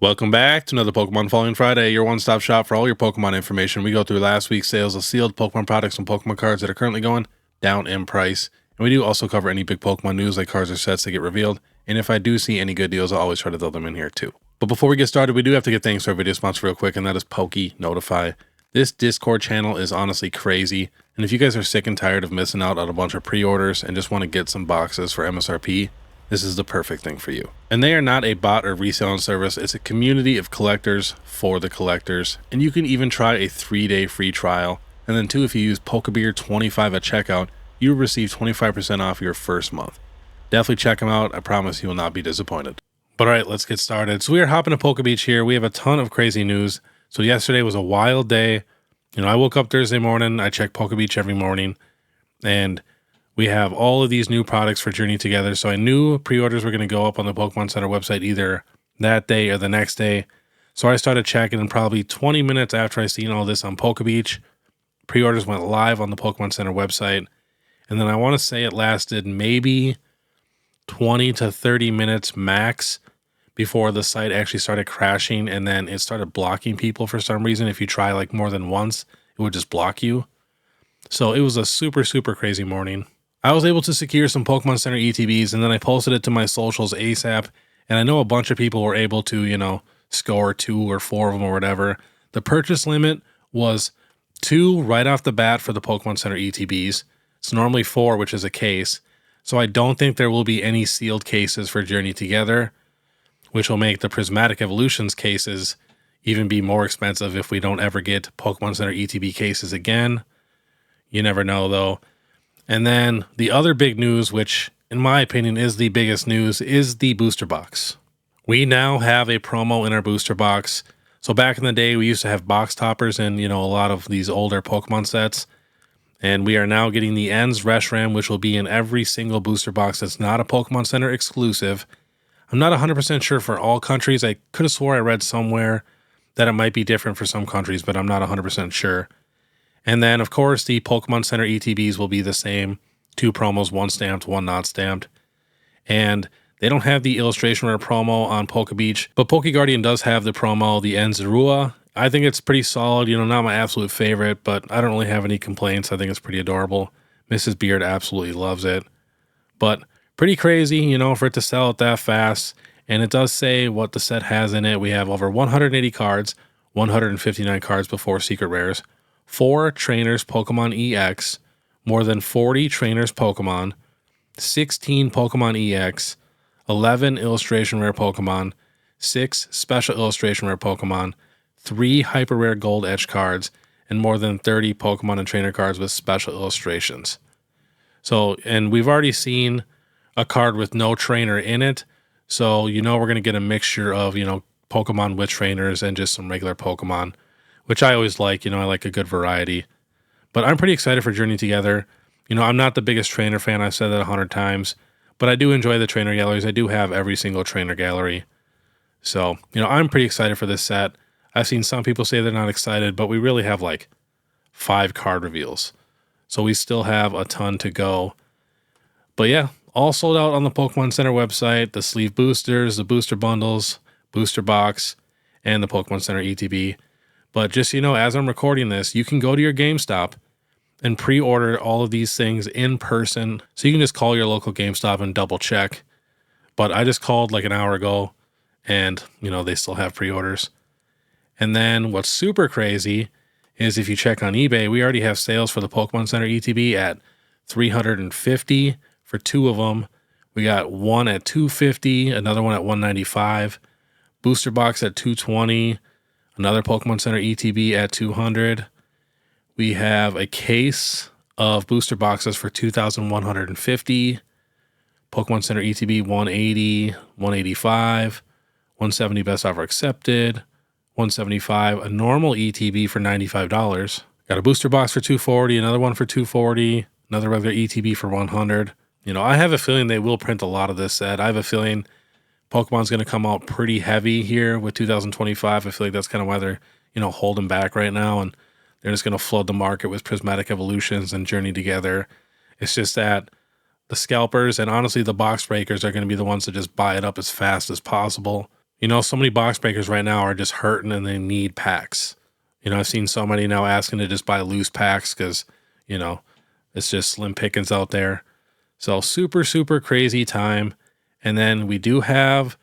Welcome back to another Pokemon Following Friday, your one-stop shop for all your Pokemon information. We go through last week's sales of sealed Pokemon products and Pokemon cards that are currently going down in price. And we do also cover any big Pokemon news like cards or sets that get revealed. And if I do see any good deals, I'll always try to throw them in here too. But before we get started, we do have to give thanks to our video sponsor real quick, and that is Notify. This Discord channel is honestly crazy. And if you guys are sick and tired of missing out on a bunch of pre-orders and just want to get some boxes for MSRP, this is the perfect thing for you. And they are not a bot or reselling service. It's a community of collectors for the collectors. And you can even try a 3-day free trial. And then too, if you use PokeBeard25 at checkout, you will receive 25% off your first month. Definitely check them out. I promise you will not be disappointed. But all right, let's get started. So we are hopping to Pokebeach here. We have a ton of crazy news. So yesterday was a wild day. You know, I woke up Thursday morning. I check Pokebeach every morning. And we have all of these new products for Journey Together. So I knew pre-orders were going to go up on the Pokemon Center website either that day or the next day. So I started checking, and probably 20 minutes after I seen all this on Pokebeach, pre-orders went live on the Pokemon Center website. And then I want to say it lasted maybe 20 to 30 minutes max before the site actually started crashing, and then it started blocking people for some reason. If you try like more than once, it would just block you. So it was a super crazy morning. I was able to secure some Pokemon Center ETBs, and then I posted it to my socials ASAP. And I know a bunch of people were able to, you know, score 2 or 4 of them or whatever. The purchase limit was 2 right off the bat for the Pokemon Center ETBs. It's normally 4, which is a case. So I don't think there will be any sealed cases for Journey Together, which will make the Prismatic Evolutions cases even be more expensive if we don't ever get Pokemon Center ETB cases again. You never know, though. And then the other big news, which in my opinion is the biggest news, is the booster box. We now have a promo in our booster box. So back in the day, we used to have box toppers in, you know, a lot of these older Pokemon sets. And we are now getting the Ends Reshiram, which will be in every single booster box that's not a Pokemon Center exclusive. I'm not 100% sure for all countries. I could have swore I read somewhere that it might be different for some countries, but I'm not 100% sure. And then, of course, the Pokemon Center ETBs will be the same. 2 promos, 1 stamped, 1 not stamped. And they don't have the illustration rare promo on Pokebeach, but PokeGuardian does have the promo, the Enzarua. I think it's pretty solid. You know, not my absolute favorite, but I don't really have any complaints. I think it's pretty adorable. Mrs. Beard absolutely loves it. But pretty crazy, you know, for it to sell it that fast. And it does say what the set has in it. We have over 180 cards, 159 cards before secret rares, 4 trainers Pokemon EX, more than 40 trainers Pokemon, 16 Pokemon EX, 11 illustration rare Pokemon, 6 special illustration rare Pokemon, 3 hyper rare gold edge cards, and more than 30 Pokemon and trainer cards with special illustrations. So, and we've already seen a card with no trainer in it. So, you know, we're going to get a mixture of, you know, Pokemon with trainers and just some regular Pokemon, which I always like. You know, I like a good variety. But I'm pretty excited for Journey Together. You know, I'm not the biggest trainer fan. I've said that 100 times. But I do enjoy the trainer galleries. I do have every single trainer gallery. So, you know, I'm pretty excited for this set. I've seen some people say they're not excited, but we really have like 5 card reveals. So we still have a ton to go. But yeah, all sold out on the Pokemon Center website. The sleeve boosters, the booster bundles, booster box, and the Pokemon Center ETB. But just so you know, as I'm recording this, you can go to your GameStop and pre-order all of these things in person. So you can just call your local GameStop and double check. But I just called like an hour ago, and, you know, they still have pre-orders. And then what's super crazy is if you check on eBay, we already have sales for the Pokemon Center ETB at $350 for 2 of them. We got one at $250, another one at $195, booster box at $220, another Pokemon Center ETB at $200. We have a case of booster boxes for $2,150. Pokemon Center ETB $180, $185, $170 best offer accepted, $175, a normal ETB for $95. Got a booster box for $240, another one for $240, another regular ETB for $100. You know, I have a feeling they will print a lot of this set. I have a feeling Pokemon's going to come out pretty heavy here with 2025. I feel like that's kind of why they're, you know, holding back right now, and they're just going to flood the market with Prismatic Evolutions and Journey Together. It's just that the scalpers and honestly the box breakers are going to be the ones to just buy it up as fast as possible. You know, so many box breakers right now are just hurting and they need packs. You know, I've seen so many now asking to just buy loose packs because, you know, it's just slim pickings out there. So super, super crazy time. And then we do have a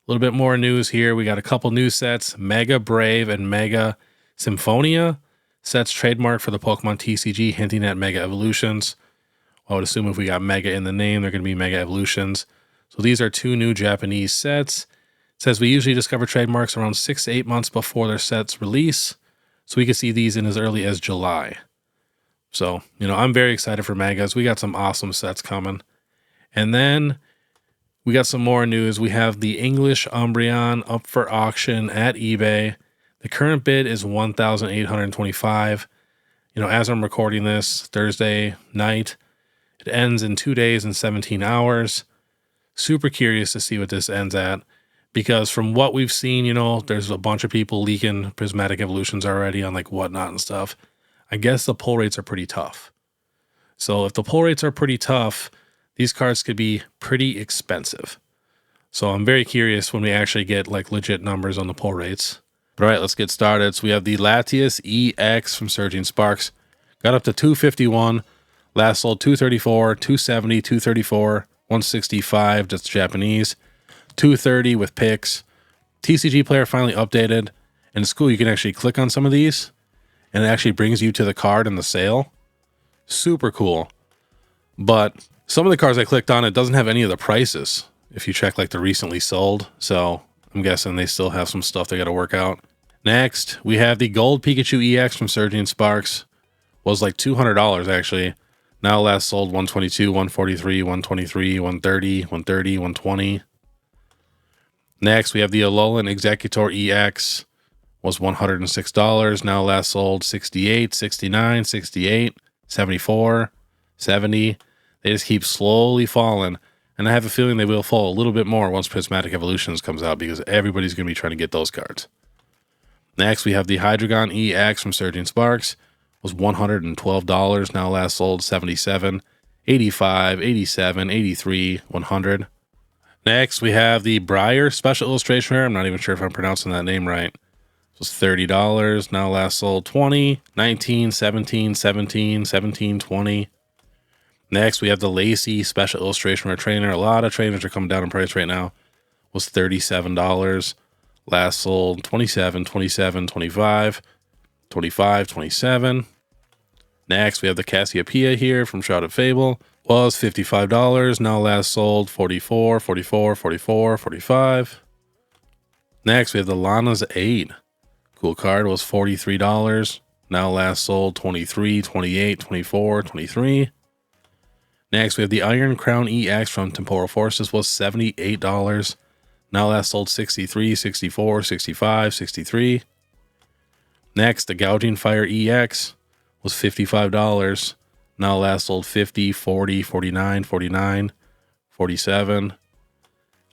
little bit more news here. We got a couple new sets, Mega Brave and Mega Symphonia. Sets trademark for the Pokemon TCG, hinting at Mega Evolutions. I would assume if we got Mega in the name, they're going to be Mega Evolutions. So these are two new Japanese sets. It says we usually discover trademarks around 6 to 8 months before their sets release. So we can see these in as early as July. So, you know, I'm very excited for Megas. We got some awesome sets coming. And then we got some more news. We have the English Umbreon up for auction at eBay. The current bid is $1,825. You know, as I'm recording this Thursday night, it ends in 2 days and 17 hours. Super curious to see what this ends at. Because from what we've seen, you know, there's a bunch of people leaking prismatic evolutions already on like Whatnot and stuff. I guess the pull rates are pretty tough. So if the pull rates are pretty tough, these cards could be pretty expensive. So I'm very curious when we actually get like legit numbers on the pull rates. All right, let's get started. So we have the Latias EX from Surging Sparks. Got up to 251. Last sold 234, 270, 234, 165. That's Japanese. 230 with picks. TCG player finally updated. And it's cool, you can actually click on some of these and it actually brings you to the card in the sale. Super cool. But some of the cards I clicked on, it doesn't have any of the prices if you check like the recently sold. So I'm guessing they still have some stuff they got to work out. Next, we have the Gold Pikachu EX from Surging Sparks. Was like $200 actually. Now last sold 122, 143, 123, 130, 130, 120. Next, we have the Alolan Executor EX. Was $106. Now last sold 68, 69, 68, 74, 70. They just keep slowly falling. And I have a feeling they will fall a little bit more once Prismatic Evolutions comes out because everybody's going to be trying to get those cards. Next, we have the Hydreigon EX from Surging Sparks. Was $112. Now last sold 77, 85, 87, 83, 100. Next, we have the Briar Special Illustration Rare. I'm not even sure if I'm pronouncing that name right. It was $30. Now last sold 20, 19, 17, 17, 17, 20. Next, we have the Lacey Special Illustration Rare Trainer. A lot of trainers are coming down in price right now. It was $37. Last sold 27, 27, 25, 25, 27. Next, we have the Cassiopeia here from Shrouded Fable. Was $55. Now last sold 44, 44, 44, 45. Next, we have the Lana's Aid. Cool card. Was $43. Now last sold 23, 28, 24, 23. Next, we have the Iron Crown EX from Temporal Forces. Was $78. Now last sold 63, 64, 65, 63. Next, the Gouging Fire EX was $55. Now last sold 50, 40, 49, 49, 47.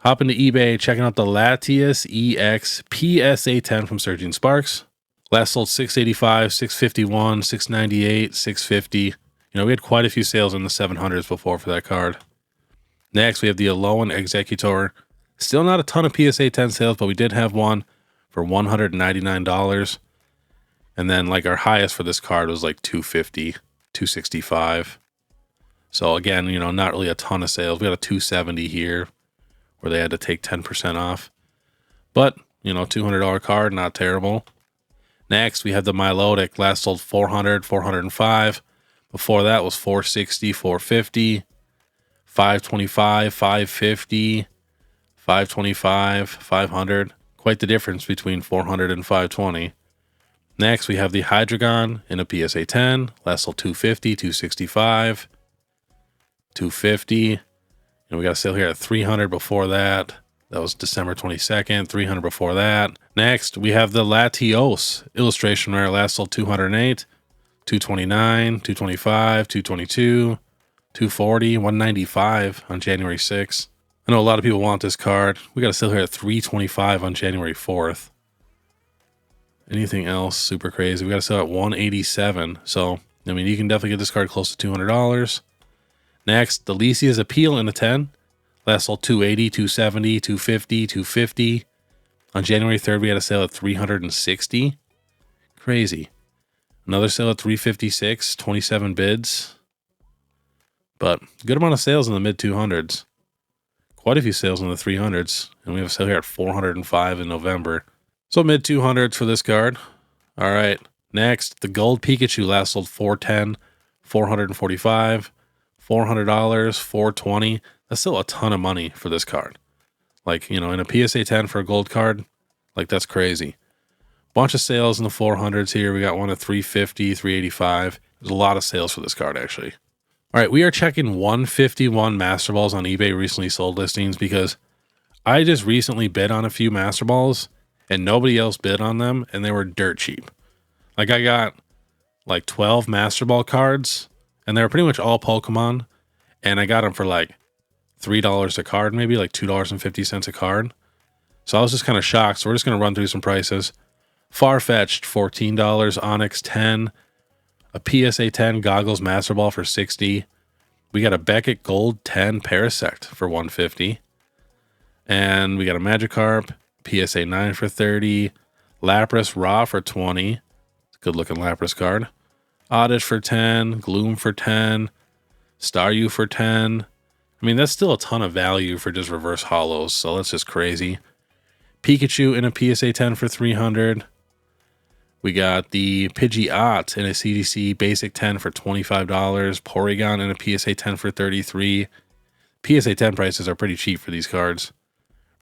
Hop into eBay, checking out the Latias EX PSA 10 from Surging Sparks. Last sold 685, 651, 698, 650. You know, we had quite a few sales in the 700s before for that card. Next, we have the Alolan Executor. Still not a ton of PSA 10 sales, but we did have one for $199. And then like our highest for this card was like 250, 265. So again, you know, not really a ton of sales. We got a 270 here where they had to take 10% off. But, you know, $200 card, not terrible. Next, we have the Milotic. Last sold 400, 405. Before that was 460, 450, 525, 550, 525, 500. Quite the difference between 400 and 520. Next, we have the Hydreigon in a PSA 10. Last sold 250, 265, 250. And we got a sale here at 300 before that. That was December 22nd, 300 before that. Next, we have the Latios Illustration Rare. Last sold 208, 229, 225, 222, 240, 195 on January 6th. I know a lot of people want this card. We got a sale here at 325 on January 4th. Anything else super crazy? We got to sell at 187. So, I mean, you can definitely get this card close to $200. Next, the Delicia's Appeal in a 10. Last sold 280, 270, 250, 250, On January 3rd, we had a sale at 360. Crazy. Another sale at 356, 27 bids. But good amount of sales in the mid 200s. Quite a few sales in the 300s. And we have a sale here at 405 in November. So mid 200s for this card. All right. Next, the gold Pikachu last sold 410, 445, $400, 420. That's still a ton of money for this card. Like, you know, in a PSA 10 for a gold card, like that's crazy. Bunch of sales in the 400s here. We got one at 350, 385. There's a lot of sales for this card, actually. All right, we are checking 151 Master Balls on eBay recently sold listings because I just recently bid on a few Master Balls and nobody else bid on them, and they were dirt cheap. Like, I got like 12 Master Ball cards, and they were pretty much all Pokemon, and I got them for like $3 a card, maybe like $2.50 a card. So I was just kind of shocked. So we're just going to run through some prices. Farfetched, $14. Onyx, $10. A PSA 10 Goggles Master Ball for $60. We got a Beckett Gold 10 Parasect for $150. And we got a Magikarp PSA 9 for $30. Lapras Raw for $20. Good looking Lapras card. Oddish for $10. Gloom for $10. Staryu for $10. I mean, that's still a ton of value for just reverse holos, so that's just crazy. Pikachu in a PSA 10 for $300. We got the Pidgeot in a CDC Basic 10 for $25. Porygon in a PSA 10 for $33. PSA 10 prices are pretty cheap for these cards.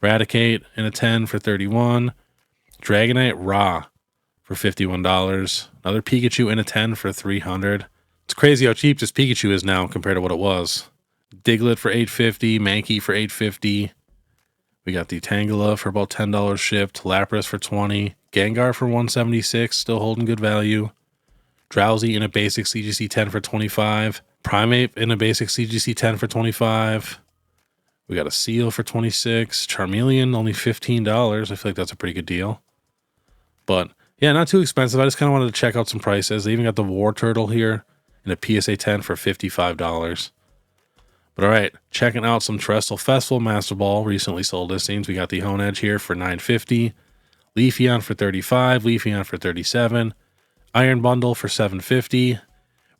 Raticate in a 10 for $31. Dragonite Raw for $51. Another Pikachu in a 10 for $300. It's crazy how cheap this Pikachu is now compared to what it was. Diglett for $850. Mankey for $850. We got the Tangela for about $10 shipped. Lapras for $20. Gengar for $176, still holding good value. Drowsy in a basic CGC 10 for $25. Primeape in a basic CGC 10 for $25. We got a Seal for $26. Charmeleon, only $15. I feel like that's a pretty good deal. But yeah, not too expensive. I just kind of wanted to check out some prices. They even got the War Turtle here in a PSA 10 for $55. But all right, checking out some Terastal Festival Master Ball recently sold listings. We got the Honedge here for $950. Leafeon for $35. Leafeon for $37. Iron Bundle for $750.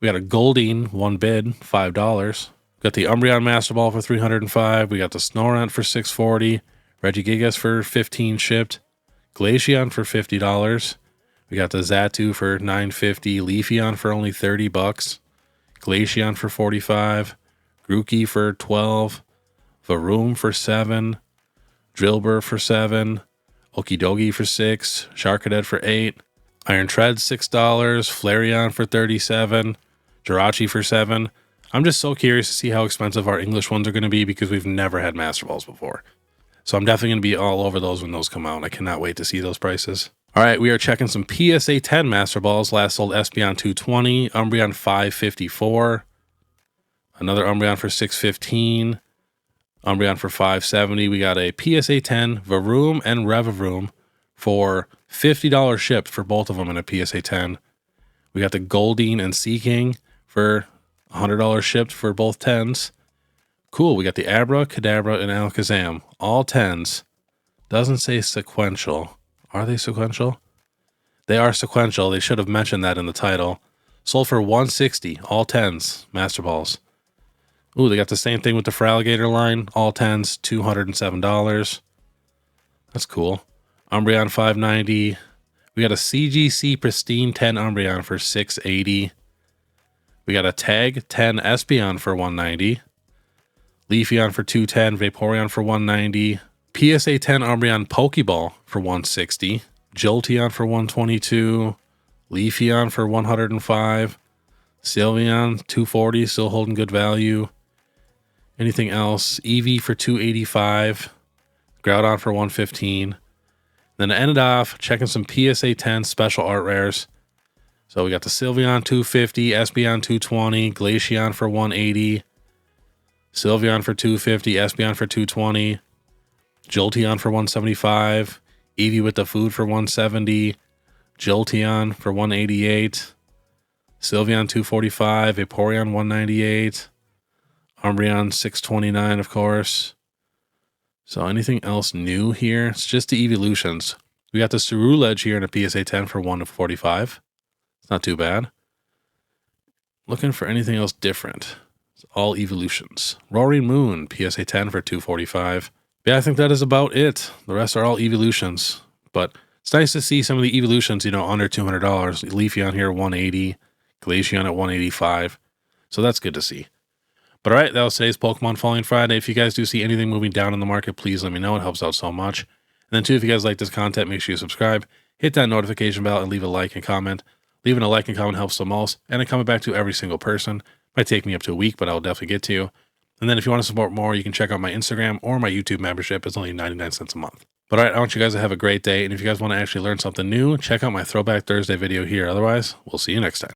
We got a Goldeen, one bid, $5. Got the Umbreon Master Ball for $305. We got the Snorunt for $640. Regigigas for $15 shipped. Glaceon for $50. We got the Xatu for $950. Leafeon for only $30. Glaceon for $45. Grookey for $12. Varoom for $7. Drillbur for $7. Okidogi for $6. Charcadet for $8. Iron Tread $6. Flareon for $37. Jirachi for $7. I'm just so curious to see how expensive our English ones are going to be because we've never had Master Balls before. So I'm definitely going to be all over those when those come out. I cannot wait to see those prices. All right, we are checking some PSA 10 Master Balls. Last sold Espeon 220, Umbreon 554, another Umbreon for 615, Umbreon for 570. We got a PSA 10 Varoom and Revavroom for $50 shipped for both of them in a PSA 10. We got the Goldeen and Seaking for $100 shipped for both 10s. Cool, we got the Abra, Kadabra, and Alakazam. All 10s. Doesn't say sequential. Are they sequential? They are sequential. They should have mentioned that in the title. Sold for $160. All 10s. Master Balls. Ooh, they got the same thing with the Feraligatr line. All 10s. $207. That's cool. Umbreon $590. We got a CGC Pristine 10 Umbreon for $680. We got a Tag 10 Espeon for $190. Leafeon for $210. Vaporeon for $190. PSA 10 Umbreon Pokeball for $160. Jolteon for $122. Leafeon for $105. Sylveon $240, still holding good value. Anything else? Eevee for $285. Groudon for $115. Then I ended off checking some PSA 10 special art rares. So we got the Sylveon $250, Espeon $220, Glaceon for $180, Sylveon for $250, Espeon for $220, Jolteon for $175, Eevee with the food for $170, Jolteon for $188, Sylveon $245, Vaporeon $198, Umbreon $629, of course, So anything else new here? It's just the evolutions. We got the Ceruledge here in a PSA 10 for 1 to 45. It's not too bad. Looking for anything else different. It's all evolutions. Roaring Moon, PSA 10 for 245. Yeah, I think that is about it. The rest are all evolutions. But it's nice to see some of the evolutions, you know, under $200. Leafeon here, 180. Glaceon at 185. So that's good to see. But all right, that was today's Pokemon Falling Friday. If you guys do see anything moving down in the market, please let me know. It helps out so much. And then too, if you guys like this content, make sure you subscribe, hit that notification bell, and leave a like and comment. Leaving a like and comment helps the most, and coming back to every single person. Might take me up to a week, but I'll definitely get to you. And then if you want to support more, you can check out my Instagram or my YouTube membership. It's only 99 cents a month. But all right, I want you guys to have a great day. And if you guys want to actually learn something new, check out my Throwback Thursday video here. Otherwise, we'll see you next time.